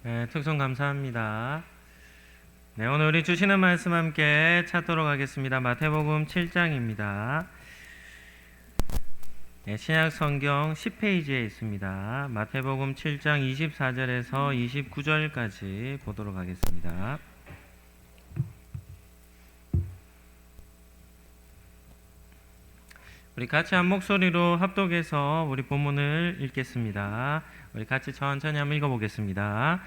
네, 특송 감사합니다. 네, 오늘 우리 주시는 말씀 함께 찾도록 하겠습니다. 마태복음 7장입니다. 네, 신약 성경 10페이지에 있습니다. 마태복음 7장 24절에서 29절까지 보도록 하겠습니다. 우리 같이 한 목소리로 합독해서 우리 본문을 읽겠습니다. 우리 같이 천천히 한번 읽어보겠습니다.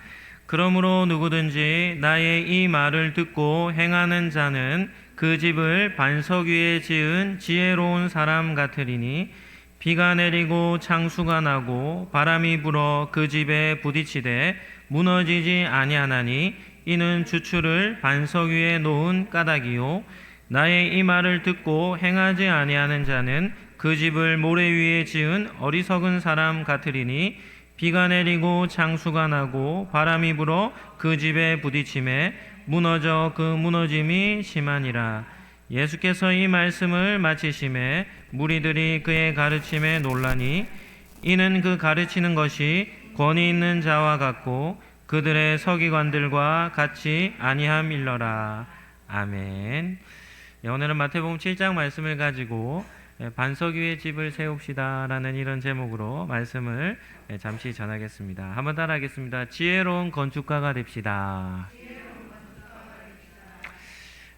그러므로 누구든지 나의 이 말을 듣고 행하는 자는 그 집을 반석 위에 지은 지혜로운 사람 같으리니 비가 내리고 창수가 나고 바람이 불어 그 집에 부딪히되 무너지지 아니하나니 이는 주추를 반석 위에 놓은 까닭이요 나의 이 말을 듣고 행하지 아니하는 자는 그 집을 모래 위에 지은 어리석은 사람 같으리니 비가 내리고 창수가 나고 바람이 불어 그 집에 부딪힘에 무너져 그 무너짐이 심하니라. 예수께서 이 말씀을 마치심에 무리들이 그의 가르침에 놀라니 이는 그 가르치는 것이 권위 있는 자와 같고 그들의 서기관들과 같이 아니함일러라. 아멘. 오늘은 마태복음 7장 말씀을 가지고 반석 위에 집을 세웁시다라는 이런 제목으로 말씀을 잠시 전하겠습니다. 한번 따라하겠습니다. 지혜로운 건축가가 됩시다.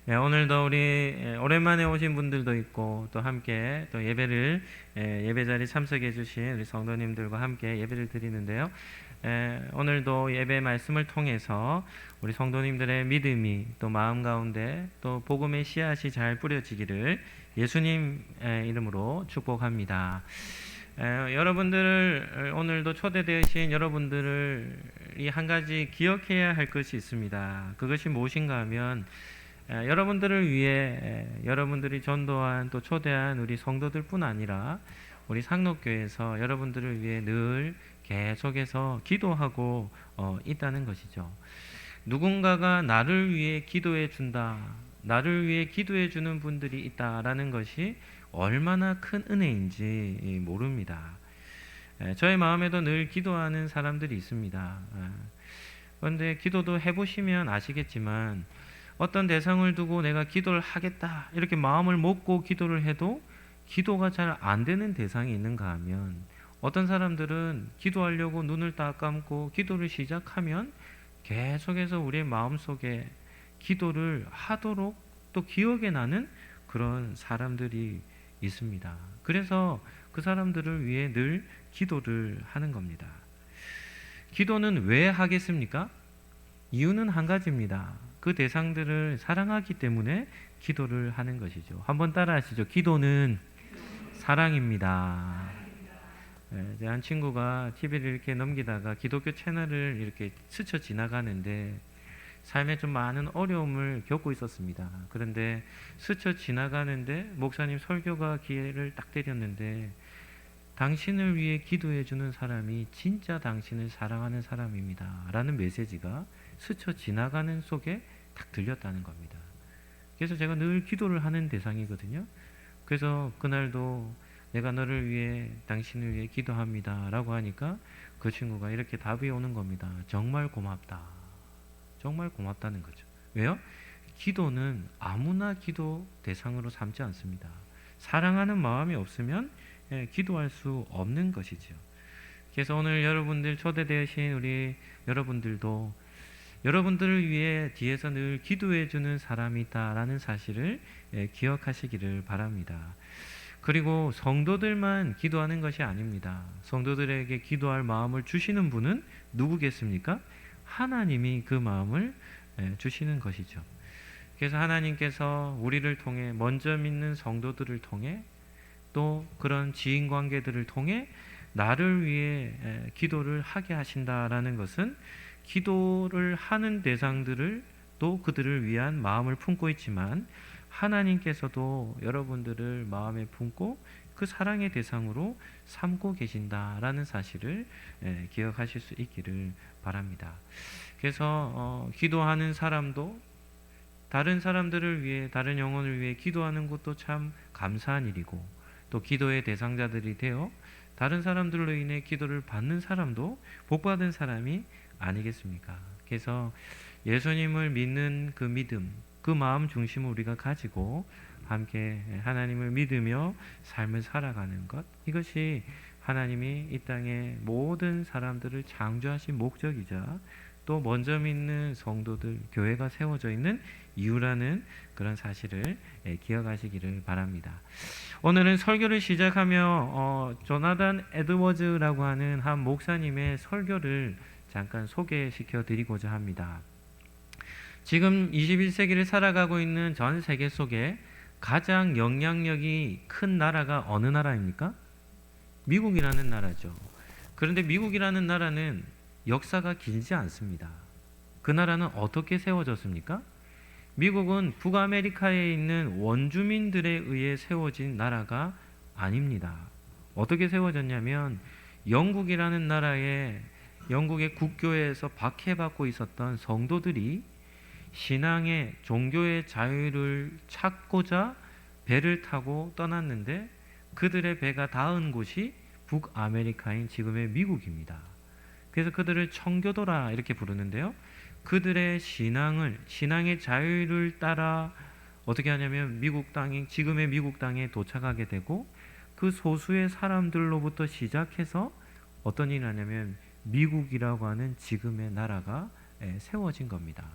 오늘도 우리 오랜만에 오신 분들도 있고 또 함께 또 예배를 예배 자리 참석해 주신 우리 성도님들과 함께 예배를 드리는데요. 오늘도 예배 말씀을 통해서 우리 성도님들의 믿음이 또 마음 가운데 또 복음의 씨앗이 잘 뿌려지기를 예수님 이름으로 축복합니다. 여러분들을 오늘도 초대되신 여러분들이 한 가지 기억해야 할 것이 있습니다. 그것이 무엇인가 하면 여러분들을 위해 여러분들이 전도한 또 초대한 우리 성도들뿐 아니라 우리 상록교회에서 여러분들을 위해 늘 계속해서 기도하고 있다는 것이죠. 누군가가 나를 위해 기도해 준다, 나를 위해 기도해 주는 분들이 있다라는 것이 얼마나 큰 은혜인지 모릅니다. 저의 마음에도 늘 기도하는 사람들이 있습니다. 그런데 기도도 해보시면 아시겠지만 어떤 대상을 두고 내가 기도를 하겠다 이렇게 마음을 먹고 기도를 해도 기도가 잘 안 되는 대상이 있는가 하면 어떤 사람들은 기도하려고 눈을 딱 감고 기도를 시작하면 계속해서 우리의 마음속에 기도를 하도록 또 기억에 나는 그런 사람들이 있습니다. 그래서 그 사람들을 위해 늘 기도를 하는 겁니다. 기도는 왜 하겠습니까? 이유는 한 가지입니다. 그 대상들을 사랑하기 때문에 기도를 하는 것이죠. 한번 따라 하시죠. 기도는 사랑입니다. 한 친구가 TV를 이렇게 넘기다가 기독교 채널을 이렇게 스쳐 지나가는데 삶에 좀 많은 어려움을 겪고 있었습니다. 그런데 스쳐 지나가는데 목사님 설교가 기회를 딱 때렸는데 당신을 위해 기도해 주는 사람이 진짜 당신을 사랑하는 사람입니다 라는 메시지가 스쳐 지나가는 속에 딱 들렸다는 겁니다. 그래서 제가 늘 기도를 하는 대상이거든요. 그래서 그날도 내가 너를 위해 당신을 위해 기도합니다 라고 하니까 그 친구가 이렇게 답이 오는 겁니다. 정말 고맙다. 정말 고맙다는 거죠. 왜요? 기도는 아무나 기도 대상으로 삼지 않습니다. 사랑하는 마음이 없으면 기도할 수 없는 것이죠. 그래서 오늘 여러분들 초대되신 우리 여러분들도 여러분들을 위해 뒤에서 늘 기도해 주는 사람이 있다라는 사실을 기억하시기를 바랍니다. 그리고 성도들만 기도하는 것이 아닙니다. 성도들에게 기도할 마음을 주시는 분은 누구겠습니까? 하나님이 그 마음을 주시는 것이죠. 그래서 하나님께서 우리를 통해 먼저 믿는 성도들을 통해 또 그런 지인 관계들을 통해 나를 위해 기도를 하게 하신다라는 것은 기도를 하는 대상들을 또 그들을 위한 마음을 품고 있지만 하나님께서도 여러분들을 마음에 품고 그 사랑의 대상으로 삼고 계신다라는 사실을 기억하실 수 있기를 바랍니다. 그래서 기도하는 사람도 다른 사람들을 위해 다른 영혼을 위해 기도하는 것도 참 감사한 일이고 또 기도의 대상자들이 되어 다른 사람들로 인해 기도를 받는 사람도 복받은 사람이 아니겠습니까? 그래서 예수님을 믿는 그 믿음, 그 마음 중심을 우리가 가지고 함께 하나님을 믿으며 삶을 살아가는 것, 이것이 하나님이 이 땅의 모든 사람들을 창조하신 목적이자 또 먼저 믿는 성도들, 교회가 세워져 있는 이유라는 그런 사실을 기억하시기를 바랍니다. 오늘은 설교를 시작하며 조나단 에드워즈라고 하는 한 목사님의 설교를 잠깐 소개시켜 드리고자 합니다. 지금 21세기를 살아가고 있는 전 세계 속에 가장 영향력이 큰 나라가 어느 나라입니까? 미국이라는 나라죠. 그런데 미국이라는 나라는 역사가 길지 않습니다. 그 나라는 어떻게 세워졌습니까? 미국은 북아메리카에 있는 원주민들에 의해 세워진 나라가 아닙니다. 어떻게 세워졌냐면 영국이라는 나라에 영국의 국교회에서 박해받고 있었던 성도들이 신앙의 종교의 자유를 찾고자 배를 타고 떠났는데 그들의 배가 닿은 곳이 북아메리카인 지금의 미국입니다. 그래서 그들을 청교도라 이렇게 부르는데요. 그들의 신앙의 자유를 따라 어떻게 하냐면 미국 땅에, 지금의 미국 땅에 도착하게 되고 그 소수의 사람들로부터 시작해서 어떤 일이 나냐면 미국이라고 하는 지금의 나라가 세워진 겁니다.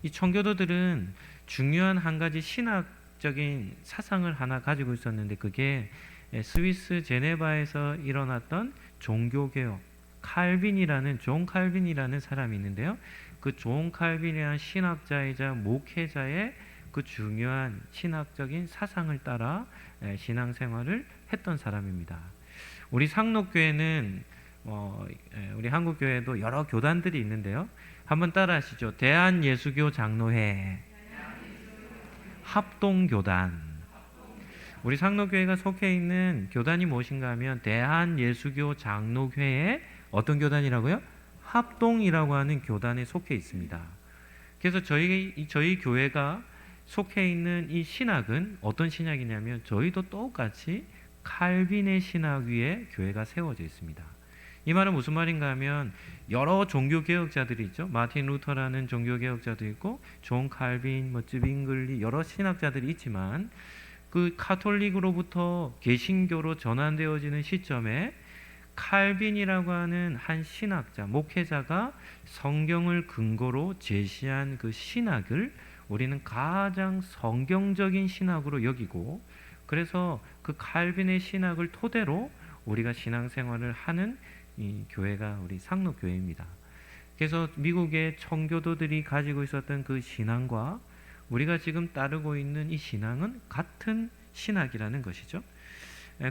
이 청교도들은 중요한 한 가지 신학적인 사상을 하나 가지고 있었는데 그게 스위스 제네바에서 일어났던 종교개혁, 존 칼빈이라는 사람이 있는데요. 그 존 칼빈이라는 신학자이자 목회자의 그 중요한 신학적인 사상을 따라 신앙생활을 했던 사람입니다. 우리 상록교회는 우리 한국교회도 여러 교단들이 있는데요. 한번 따라하시죠. 대한예수교 장로회, 합동교단. 우리 상록교회가 속해 있는 교단이 무엇인가 하면 대한예수교 장로회의 어떤 교단이라고요? 합동이라고 하는 교단에 속해 있습니다. 그래서 저희 교회가 속해 있는 이 신학은 어떤 신학이냐면 저희도 똑같이 칼빈의 신학 위에 교회가 세워져 있습니다. 이 말은 무슨 말인가 하면 여러 종교개혁자들이 있죠. 마틴 루터라는 종교개혁자도 있고 존 칼빈, 쯔빙글리 여러 신학자들이 있지만 그 카톨릭으로부터 개신교로 전환되어지는 시점에 칼빈이라고 하는 한 신학자, 목회자가 성경을 근거로 제시한 그 신학을 우리는 가장 성경적인 신학으로 여기고 그래서 그 칼빈의 신학을 토대로 우리가 신앙생활을 하는 이 교회가 우리 상록교회입니다. 그래서 미국의 청교도들이 가지고 있었던 그 신앙과 우리가 지금 따르고 있는 이 신앙은 같은 신학이라는 것이죠.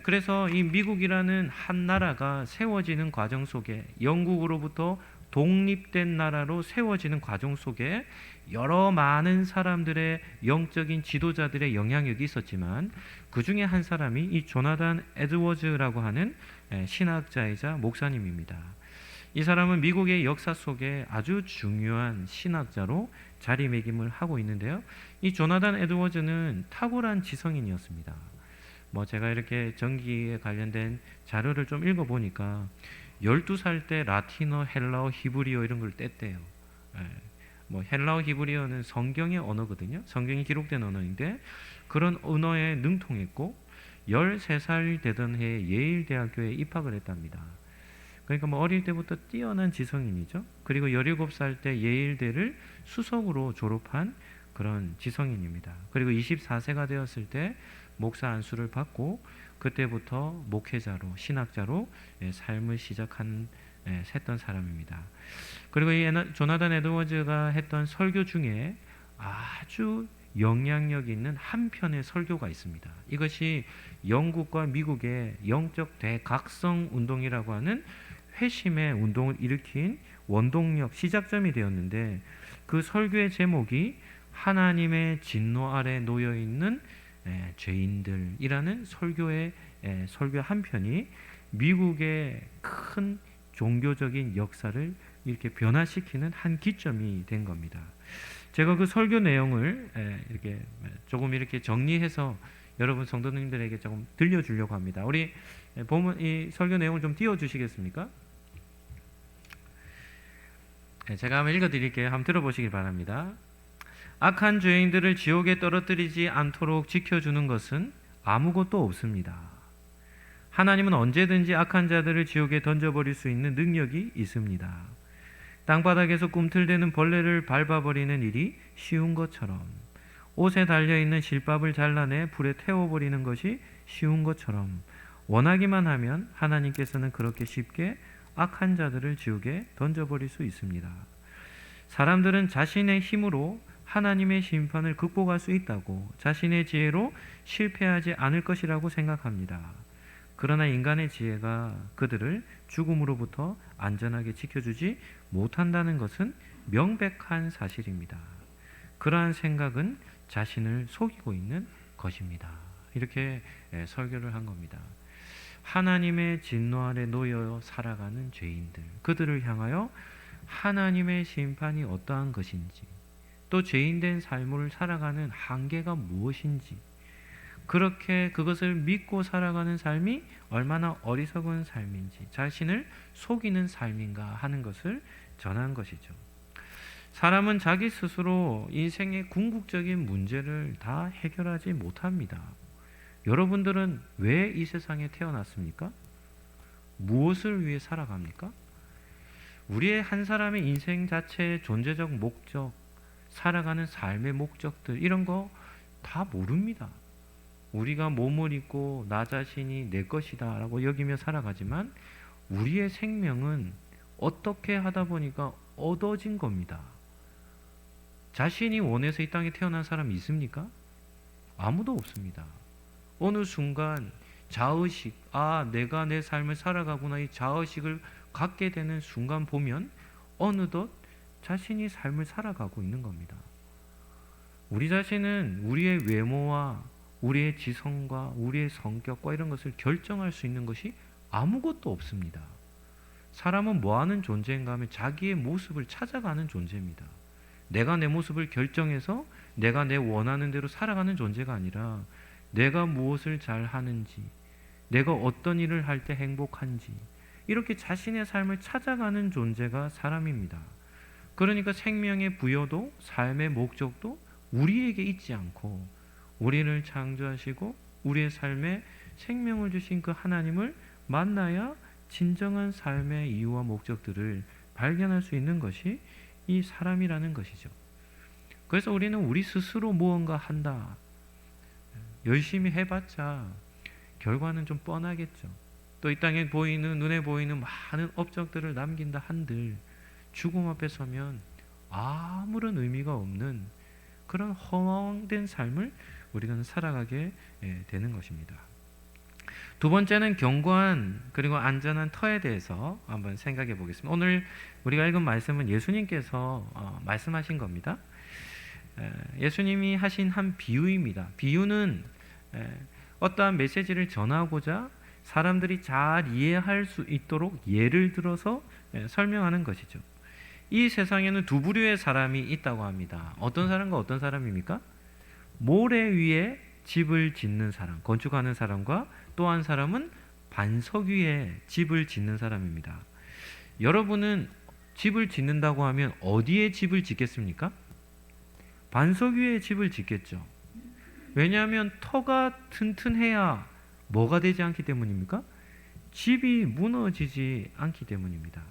그래서 이 미국이라는 한 나라가 세워지는 과정 속에 영국으로부터 독립된 나라로 세워지는 과정 속에 여러 많은 사람들의 영적인 지도자들의 영향력이 있었지만 그 중에 한 사람이 이 조나단 에드워즈라고 하는 신학자이자 목사님입니다. 이 사람은 미국의 역사 속에 아주 중요한 신학자로 자리매김을 하고 있는데요. 이 조나단 에드워즈는 탁월한 지성인이었습니다. 제가 이렇게 전기에 관련된 자료를 좀 읽어보니까 12살 때 라틴어, 헬라어, 히브리어 이런 걸 뗐대요. 헬라어, 히브리어는 성경의 언어거든요. 성경이 기록된 언어인데 그런 언어에 능통했고 13살 되던 해에 예일대학교에 입학을 했답니다. 그러니까 어릴 때부터 뛰어난 지성인이죠. 그리고 17살 때 예일대를 수석으로 졸업한 그런 지성인입니다. 그리고 24세가 되었을 때 목사 안수를 받고 그때부터 목회자로 신학자로 삶을 했던 사람입니다. 그리고 이 조나단 에드워즈가 했던 설교 중에 아주 영향력 있는 한 편의 설교가 있습니다. 이것이 영국과 미국의 영적 대각성 운동이라고 하는 회심의 운동을 일으킨 원동력 시작점이 되었는데 그 설교의 제목이 하나님의 진노 아래 놓여 있는 죄인들이라는 설교 한 편이 미국의 큰 종교적인 역사를 이렇게 변화시키는 한 기점이 된 겁니다. 제가 그 설교 내용을 이렇게 조금 이렇게 정리해서 여러분 성도님들에게 조금 들려주려고 합니다. 우리 보면 이 설교 내용을 좀 띄워주시겠습니까? 제가 한번 읽어드릴게요. 한번 들어보시길 바랍니다. 악한 죄인들을 지옥에 떨어뜨리지 않도록 지켜주는 것은 아무것도 없습니다. 하나님은 언제든지 악한 자들을 지옥에 던져버릴 수 있는 능력이 있습니다. 땅바닥에서 꿈틀대는 벌레를 밟아버리는 일이 쉬운 것처럼, 옷에 달려있는 실밥을 잘라내 불에 태워버리는 것이 쉬운 것처럼, 원하기만 하면 하나님께서는 그렇게 쉽게 악한 자들을 지옥에 던져버릴 수 있습니다. 사람들은 자신의 힘으로 하나님의 심판을 극복할 수 있다고, 자신의 지혜로 실패하지 않을 것이라고 생각합니다. 그러나 인간의 지혜가 그들을 죽음으로부터 안전하게 지켜주지 못한다는 것은 명백한 사실입니다. 그러한 생각은 자신을 속이고 있는 것입니다. 이렇게 설교를 한 겁니다. 하나님의 진노 아래 놓여 살아가는 죄인들, 그들을 향하여 하나님의 심판이 어떠한 것인지, 또 죄인된 삶을 살아가는 한계가 무엇인지, 그렇게 그것을 믿고 살아가는 삶이 얼마나 어리석은 삶인지, 자신을 속이는 삶인가 하는 것을 전한 것이죠. 사람은 자기 스스로 인생의 궁극적인 문제를 다 해결하지 못합니다. 여러분들은 왜 이 세상에 태어났습니까? 무엇을 위해 살아갑니까? 우리의 한 사람의 인생 자체의 존재적 목적, 살아가는 삶의 목적들, 이런 거 다 모릅니다. 우리가 몸을 입고 나 자신이 내 것이다 라고 여기며 살아가지만 우리의 생명은 어떻게 하다 보니까 얻어진 겁니다. 자신이 원해서 이 땅에 태어난 사람이 있습니까? 아무도 없습니다. 어느 순간 자의식, 내가 내 삶을 살아가구나, 이 자의식을 갖게 되는 순간 보면 어느덧 자신이 삶을 살아가고 있는 겁니다. 우리 자신은 우리의 외모와 우리의 지성과 우리의 성격과 이런 것을 결정할 수 있는 것이 아무것도 없습니다. 사람은 뭐하는 존재인가 하면 자기의 모습을 찾아가는 존재입니다. 내가 내 모습을 결정해서 내가 내 원하는 대로 살아가는 존재가 아니라 내가 무엇을 잘 하는지, 내가 어떤 일을 할 때 행복한지, 이렇게 자신의 삶을 찾아가는 존재가 사람입니다. 그러니까 생명의 부여도 삶의 목적도 우리에게 있지 않고 우리를 창조하시고 우리의 삶에 생명을 주신 그 하나님을 만나야 진정한 삶의 이유와 목적들을 발견할 수 있는 것이 이 사람이라는 것이죠. 그래서 우리는 우리 스스로 무언가 한다, 열심히 해봤자 결과는 좀 뻔하겠죠. 또 이 땅에 보이는, 눈에 보이는 많은 업적들을 남긴다 한들 죽음 앞에 서면 아무런 의미가 없는 그런 허황된 삶을 우리가 살아가게 되는 것입니다. 두 번째는 견고한 그리고 안전한 터에 대해서 한번 생각해 보겠습니다. 오늘 우리가 읽은 말씀은 예수님께서 말씀하신 겁니다. 예수님이 하신 한 비유입니다. 비유는 어떠한 메시지를 전하고자 사람들이 잘 이해할 수 있도록 예를 들어서 설명하는 것이죠. 이 세상에는 두 부류의 사람이 있다고 합니다. 어떤 사람과 어떤 사람입니까? 모래 위에 집을 짓는 사람, 건축하는 사람과 또 한 사람은 반석 위에 집을 짓는 사람입니다. 여러분은 집을 짓는다고 하면 어디에 집을 짓겠습니까? 반석 위에 집을 짓겠죠. 왜냐하면 터가 튼튼해야 뭐가 되지 않기 때문입니까? 집이 무너지지 않기 때문입니다.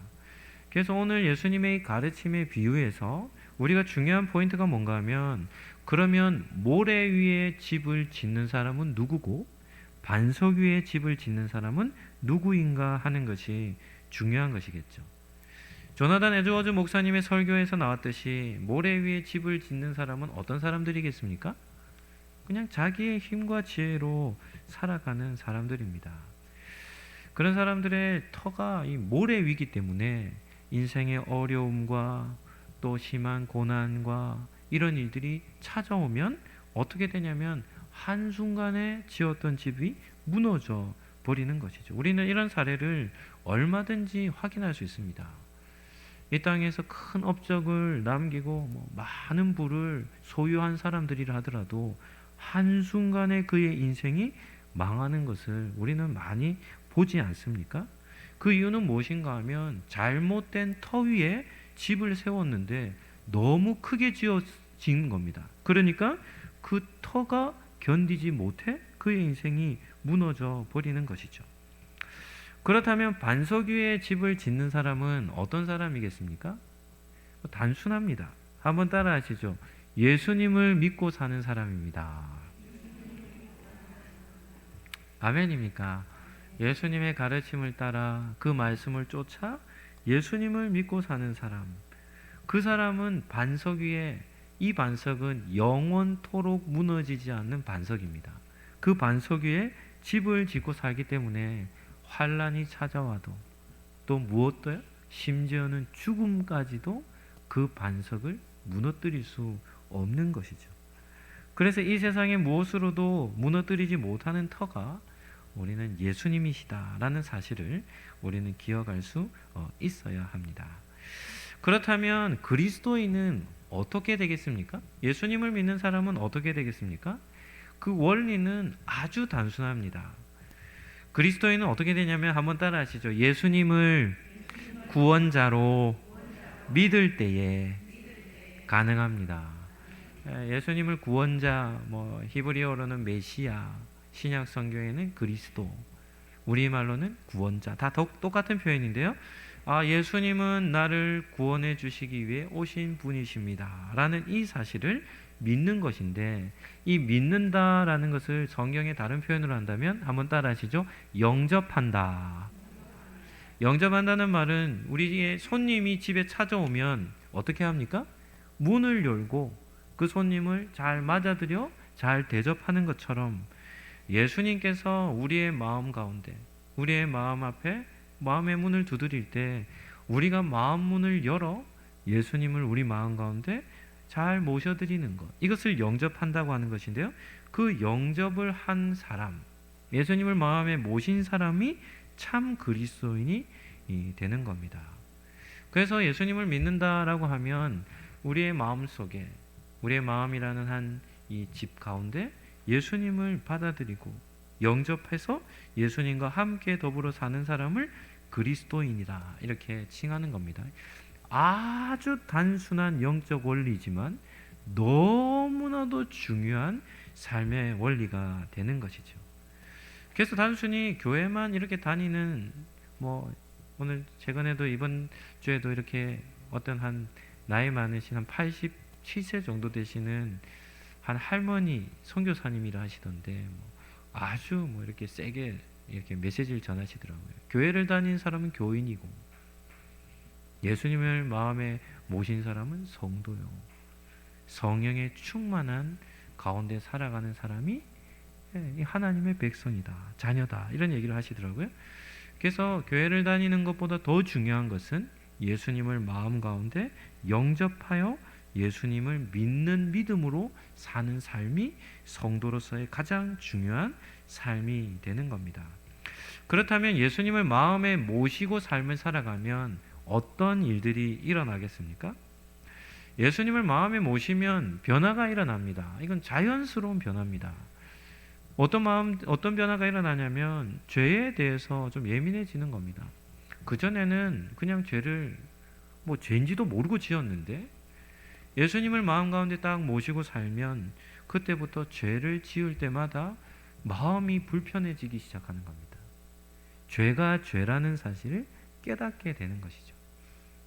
그래서 오늘 예수님의 가르침의 비유에서 우리가 중요한 포인트가 뭔가 하면, 그러면 모래 위에 집을 짓는 사람은 누구고 반석 위에 집을 짓는 사람은 누구인가 하는 것이 중요한 것이겠죠. 조나단 에드워즈 목사님의 설교에서 나왔듯이 모래 위에 집을 짓는 사람은 어떤 사람들이겠습니까? 그냥 자기의 힘과 지혜로 살아가는 사람들입니다. 그런 사람들의 터가 이 모래 위기 때문에 인생의 어려움과 또 심한 고난과 이런 일들이 찾아오면 어떻게 되냐면 한순간에 지었던 집이 무너져 버리는 것이죠. 우리는 이런 사례를 얼마든지 확인할 수 있습니다. 이 땅에서 큰 업적을 남기고 많은 부를 소유한 사람들이라 하더라도 한순간에 그의 인생이 망하는 것을 우리는 많이 보지 않습니까? 그 이유는 무엇인가 하면 잘못된 터 위에 집을 세웠는데 너무 크게 지어진 겁니다. 그러니까 그 터가 견디지 못해 그의 인생이 무너져 버리는 것이죠. 그렇다면 반석 위에 집을 짓는 사람은 어떤 사람이겠습니까? 단순합니다. 한번 따라 하시죠. 예수님을 믿고 사는 사람입니다. 아멘입니까? 예수님의 가르침을 따라 그 말씀을 쫓아 예수님을 믿고 사는 사람. 그 사람은 반석 위에, 이 반석은 영원토록 무너지지 않는 반석입니다. 그 반석 위에 집을 짓고 살기 때문에 환란이 찾아와도, 또 무엇도요? 심지어는 죽음까지도 그 반석을 무너뜨릴 수 없는 것이죠. 그래서 이 세상의 무엇으로도 무너뜨리지 못하는 터가 우리는 예수님이시다라는 사실을 우리는 기억할 수 있어야 합니다. 그렇다면 그리스도인은 어떻게 되겠습니까? 예수님을 믿는 사람은 어떻게 되겠습니까? 그 원리는 아주 단순합니다. 그리스도인은 어떻게 되냐면 한번 따라 하시죠. 예수님을 구원자로 믿을 때에 가능합니다. 예수님을 구원자, 히브리어로는 메시아, 신약 성경에는 그리스도, 우리말로는 구원자, 다 똑같은 표현인데요. 예수님은 나를 구원해 주시기 위해 오신 분이십니다 라는 이 사실을 믿는 것인데, 이 믿는다라는 것을 성경의 다른 표현으로 한다면 한번 따라 하시죠. 영접한다. 영접한다는 말은 우리의 손님이 집에 찾아오면 어떻게 합니까? 문을 열고 그 손님을 잘 맞아들여 잘 대접하는 것처럼 예수님께서 우리의 마음 가운데, 우리의 마음 앞에 마음의 문을 두드릴 때 우리가 마음 문을 열어 예수님을 우리 마음 가운데 잘 모셔드리는 것, 이것을 영접한다고 하는 것인데요. 그 영접을 한 사람, 예수님을 마음에 모신 사람이 참 그리스도인이 되는 겁니다. 그래서 예수님을 믿는다라고 하면 우리의 마음 속에, 우리의 마음이라는 한 이 집 가운데 예수님을 받아들이고 영접해서 예수님과 함께 더불어 사는 사람을 그리스도인이다 이렇게 칭하는 겁니다. 아주 단순한 영적 원리지만 너무나도 중요한 삶의 원리가 되는 것이죠. 그래서 단순히 교회만 이렇게 다니는, 오늘 최근에도 이번 주에도 이렇게 어떤 한 나이 많으신 한 87세 정도 되시는 한 할머니 선교사님이라 하시던데 아주 이렇게 세게 이렇게 메시지를 전하시더라고요. 교회를 다니는 사람은 교인이고 예수님을 마음에 모신 사람은 성도요, 성령의 충만한 가운데 살아가는 사람이 하나님의 백성이다, 자녀다, 이런 얘기를 하시더라고요. 그래서 교회를 다니는 것보다 더 중요한 것은 예수님을 마음 가운데 영접하여 예수님을 믿는 믿음으로 사는 삶이 성도로서의 가장 중요한 삶이 되는 겁니다. 그렇다면 예수님을 마음에 모시고 삶을 살아가면 어떤 일들이 일어나겠습니까? 예수님을 마음에 모시면 변화가 일어납니다. 이건 자연스러운 변화입니다. 어떤 변화가 일어나냐면 죄에 대해서 좀 예민해지는 겁니다. 그전에는 그냥 죄를 죄인지도 모르고 지었는데 예수님을 마음 가운데 딱 모시고 살면 그때부터 죄를 지을 때마다 마음이 불편해지기 시작하는 겁니다. 죄가 죄라는 사실을 깨닫게 되는 것이죠.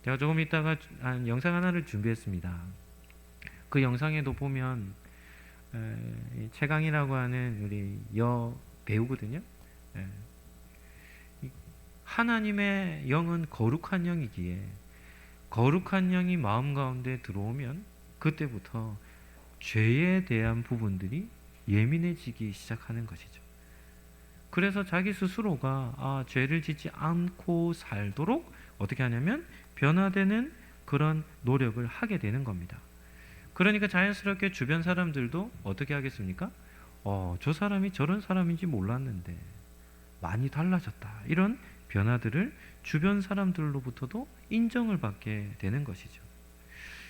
제가 조금 이따가 영상 하나를 준비했습니다. 그 영상에도 보면 최강이라고 하는 우리 배우거든요. 하나님의 영은 거룩한 영이기에 거룩한 영이 마음 가운데 들어오면 그때부터 죄에 대한 부분들이 예민해지기 시작하는 것이죠. 그래서 자기 스스로가 죄를 짓지 않고 살도록 어떻게 하냐면 변화되는 그런 노력을 하게 되는 겁니다. 그러니까 자연스럽게 주변 사람들도 어떻게 하겠습니까? 저 사람이 저런 사람인지 몰랐는데 많이 달라졌다, 이런 변화들을 주변 사람들로부터도 인정을 받게 되는 것이죠.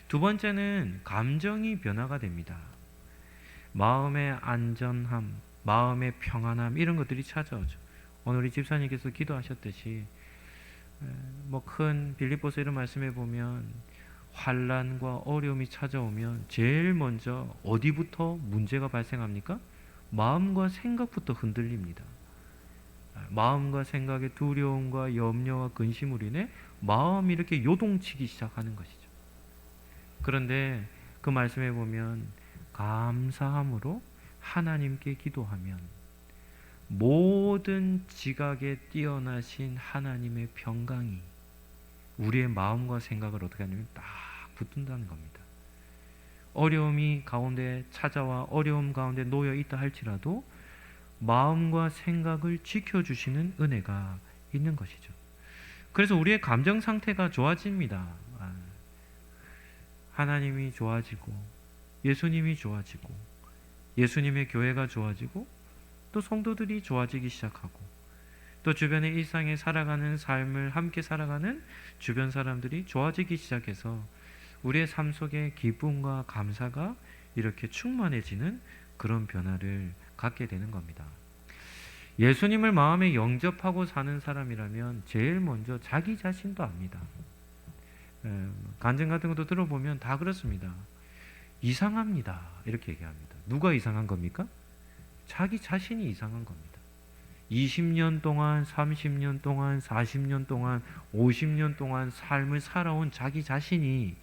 두 번째는 감정이 변화가 됩니다. 마음의 안전함, 마음의 평안함 이런 것들이 찾아오죠. 오늘 우리 집사님께서 기도하셨듯이 뭐 큰 빌립보서 이런 말씀에 보면 환난과 어려움이 찾아오면 제일 먼저 어디부터 문제가 발생합니까? 마음과 생각부터 흔들립니다. 마음과 생각의 두려움과 염려와 근심으로 인해 마음이 이렇게 요동치기 시작하는 것이죠. 그런데 그 말씀에 보면 감사함으로 하나님께 기도하면 모든 지각에 뛰어나신 하나님의 평강이 우리의 마음과 생각을 어떻게 하냐면 딱 붙든다는 겁니다. 어려움이 가운데 찾아와 어려움 가운데 놓여 있다 할지라도 마음과 생각을 지켜주시는 은혜가 있는 것이죠. 그래서 우리의 감정 상태가 좋아집니다. 하나님이 좋아지고 예수님이 좋아지고 예수님의 교회가 좋아지고 또 성도들이 좋아지기 시작하고 또 주변의 일상에 살아가는 삶을 함께 살아가는 주변 사람들이 좋아지기 시작해서 우리의 삶 속에 기쁨과 감사가 이렇게 충만해지는 그런 변화를 갖게 되는 겁니다. 예수님을 마음에 영접하고 사는 사람이라면 제일 먼저 자기 자신도 압니다. 간증 같은 것도 들어보면 다 그렇습니다. 이상합니다. 이렇게 얘기합니다. 누가 이상한 겁니까? 자기 자신이 이상한 겁니다. 20년 동안, 30년 동안, 40년 동안, 50년 동안 삶을 살아온 자기 자신이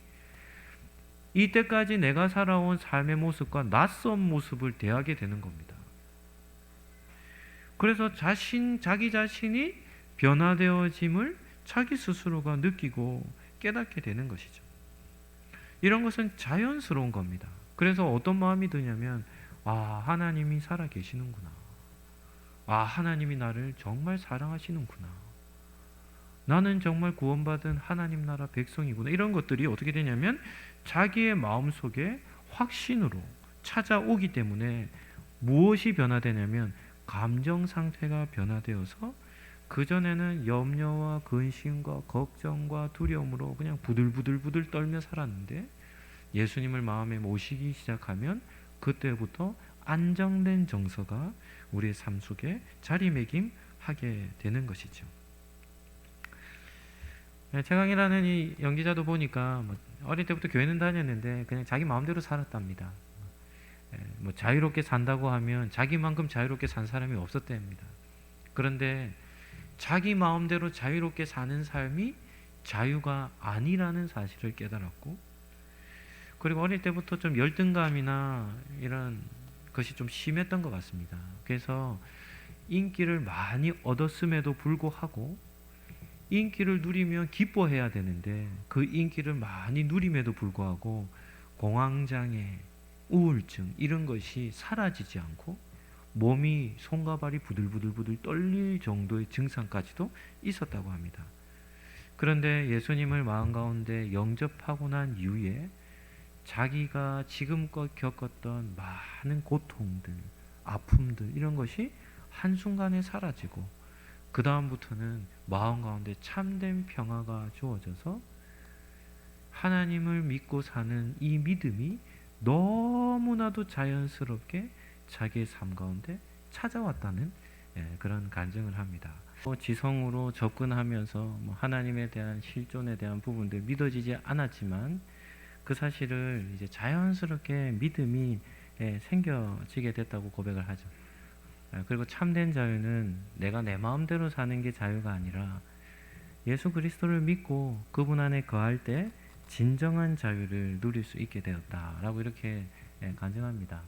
이때까지 내가 살아온 삶의 모습과 낯선 모습을 대하게 되는 겁니다. 그래서 자기 자신이 변화되어짐을 자기 스스로가 느끼고 깨닫게 되는 것이죠. 이런 것은 자연스러운 겁니다. 그래서 어떤 마음이 드냐면 하나님이 살아 계시는구나. 하나님이 나를 정말 사랑하시는구나. 나는 정말 구원받은 하나님 나라 백성이구나. 이런 것들이 어떻게 되냐면 자기의 마음속에 확신으로 찾아오기 때문에 무엇이 변화되냐면 감정 상태가 변화되어서 그전에는 염려와 근심과 걱정과 두려움으로 그냥 부들부들 떨며 살았는데 예수님을 마음에 모시기 시작하면 그때부터 안정된 정서가 우리의 삶 속에 자리매김하게 되는 것이죠. 최강이라는 이 연기자도 보니까 어릴 때부터 교회는 다녔는데 그냥 자기 마음대로 살았답니다. 자유롭게 산다고 하면 자기만큼 자유롭게 산 사람이 없었답니다. 그런데 자기 마음대로 자유롭게 사는 삶이 자유가 아니라는 사실을 깨달았고, 그리고 어릴 때부터 좀 열등감이나 이런 것이 좀 심했던 것 같습니다. 그래서 인기를 많이 얻었음에도 불구하고 인기를 누리면 기뻐해야 되는데 그 인기를 많이 누림에도 불구하고 공황장애, 우울증 이런 것이 사라지지 않고 몸이 손과 발이 부들부들 떨릴 정도의 증상까지도 있었다고 합니다. 그런데 예수님을 마음 가운데 영접하고 난 이후에 자기가 지금껏 겪었던 많은 고통들, 아픔들 이런 것이 한순간에 사라지고 그 다음부터는 마음 가운데 참된 평화가 주어져서 하나님을 믿고 사는 이 믿음이 너무나도 자연스럽게 자기의 삶 가운데 찾아왔다는 그런 간증을 합니다. 지성으로 접근하면서 하나님에 대한 실존에 대한 부분들 믿어지지 않았지만 그 사실을 이제 자연스럽게 믿음이 생겨지게 됐다고 고백을 하죠. 그리고 참된 자유는 내가 내 마음대로 사는 게 자유가 아니라 예수 그리스도를 믿고 그분 안에 거할 때 진정한 자유를 누릴 수 있게 되었다라고 이렇게 간증합니다.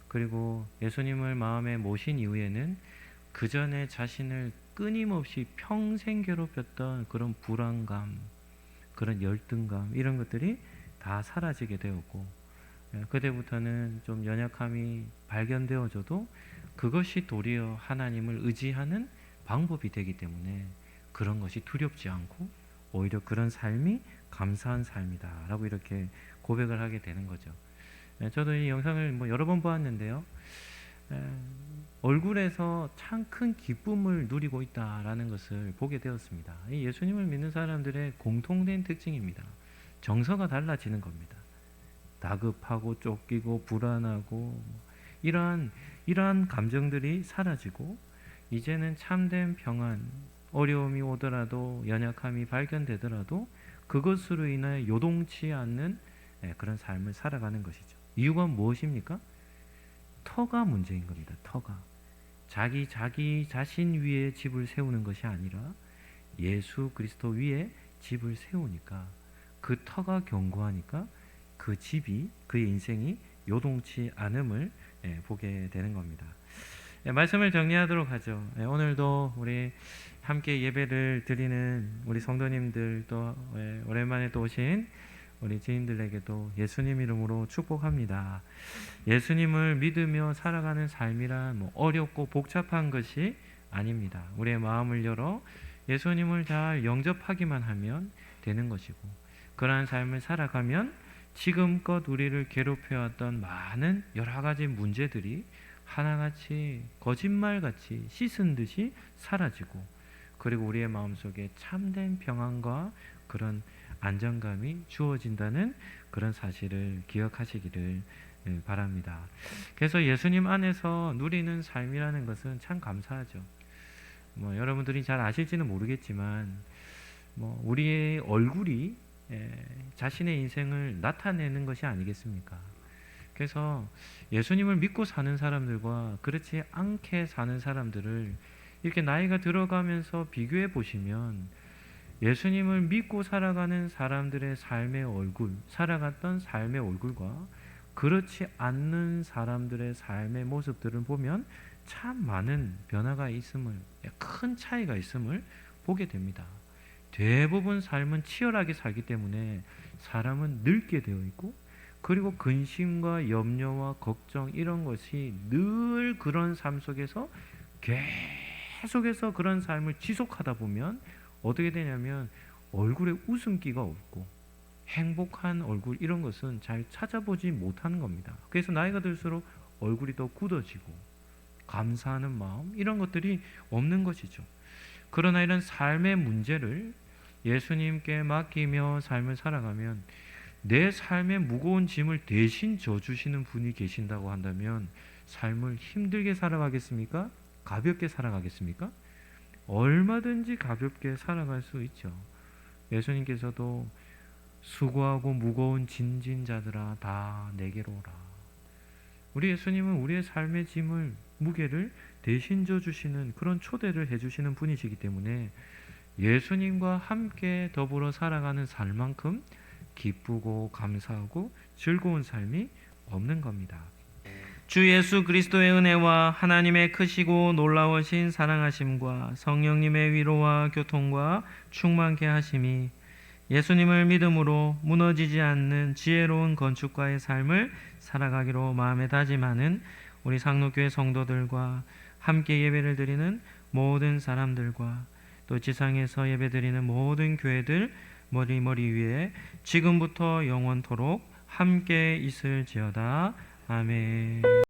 그리고 예수님을 마음에 모신 이후에는 그 전에 자신을 끊임없이 평생 괴롭혔던 그런 불안감, 그런 열등감 이런 것들이 다 사라지게 되었고, 그때부터는 좀 연약함이 발견되어져도 그것이 도리어 하나님을 의지하는 방법이 되기 때문에 그런 것이 두렵지 않고 오히려 그런 삶이 감사한 삶이다 라고 이렇게 고백을 하게 되는 거죠. 저도 이 영상을 여러 번 보았는데요, 얼굴에서 참 큰 기쁨을 누리고 있다라는 것을 보게 되었습니다. 이 예수님을 믿는 사람들의 공통된 특징입니다. 정서가 달라지는 겁니다. 다급하고 쫓기고 불안하고 이러한 감정들이 사라지고 이제는 참된 평안, 어려움이 오더라도 연약함이 발견되더라도 그것으로 인하여 요동치 않는 그런 삶을 살아가는 것이죠. 이유가 무엇입니까? 터가 문제인 겁니다. 터가. 자기 자신 위에 집을 세우는 것이 아니라 예수 그리스도 위에 집을 세우니까 그 터가 견고하니까 그 집이, 그의 인생이 요동치 않음을 보게 되는 겁니다. 말씀을 정리하도록 하죠. 오늘도 우리 함께 예배를 드리는 우리 성도님들, 또 오랜만에 또 오신 우리 지인들에게도 예수님 이름으로 축복합니다. 예수님을 믿으며 살아가는 삶이란 어렵고 복잡한 것이 아닙니다. 우리의 마음을 열어 예수님을 잘 영접하기만 하면 되는 것이고, 그러한 삶을 살아가면 지금껏 우리를 괴롭혀왔던 많은 여러 가지 문제들이 하나같이 거짓말같이 씻은 듯이 사라지고, 그리고 우리의 마음속에 참된 평안과 그런 안정감이 주어진다는 그런 사실을 기억하시기를 바랍니다. 그래서 예수님 안에서 누리는 삶이라는 것은 참 감사하죠. 여러분들이 잘 아실지는 모르겠지만 우리의 얼굴이 자신의 인생을 나타내는 것이 아니겠습니까? 그래서 예수님을 믿고 사는 사람들과 그렇지 않게 사는 사람들을 이렇게 나이가 들어가면서 비교해 보시면 예수님을 믿고 살아가는 사람들의 삶의 얼굴, 살아갔던 삶의 얼굴과 그렇지 않는 사람들의 삶의 모습들을 보면 참 많은 변화가 있음을, 큰 차이가 있음을 보게 됩니다. 대부분 삶은 치열하게 살기 때문에 사람은 늙게 되어 있고, 그리고 근심과 염려와 걱정 이런 것이 늘 그런 삶 속에서 계속해서 그런 삶을 지속하다 보면 어떻게 되냐면 얼굴에 웃음기가 없고 행복한 얼굴 이런 것은 잘 찾아보지 못하는 겁니다. 그래서 나이가 들수록 얼굴이 더 굳어지고 감사하는 마음 이런 것들이 없는 것이죠. 그러나 이런 삶의 문제를 예수님께 맡기며 삶을 살아가면 내 삶의 무거운 짐을 대신 져주시는 분이 계신다고 한다면 삶을 힘들게 살아가겠습니까? 가볍게 살아가겠습니까? 얼마든지 가볍게 살아갈 수 있죠. 예수님께서도 수고하고 무거운 짐진 자들아 다 내게로 오라. 우리 예수님은 우리의 삶의 짐을, 무게를 대신 져주시는 그런 초대를 해주시는 분이시기 때문에 예수님과 함께 더불어 살아가는 삶만큼 기쁘고 감사하고 즐거운 삶이 없는 겁니다. 주 예수 그리스도의 은혜와 하나님의 크시고 놀라우신 사랑하심과 성령님의 위로와 교통과 충만케 하심이 예수님을 믿음으로 무너지지 않는 지혜로운 건축가의 삶을 살아가기로 마음에 다짐하는 우리 상록교회 성도들과 함께 예배를 드리는 모든 사람들과 또 지상에서 예배드리는 모든 교회들 머리 위에 지금부터 영원토록 함께 있을지어다. 아멘.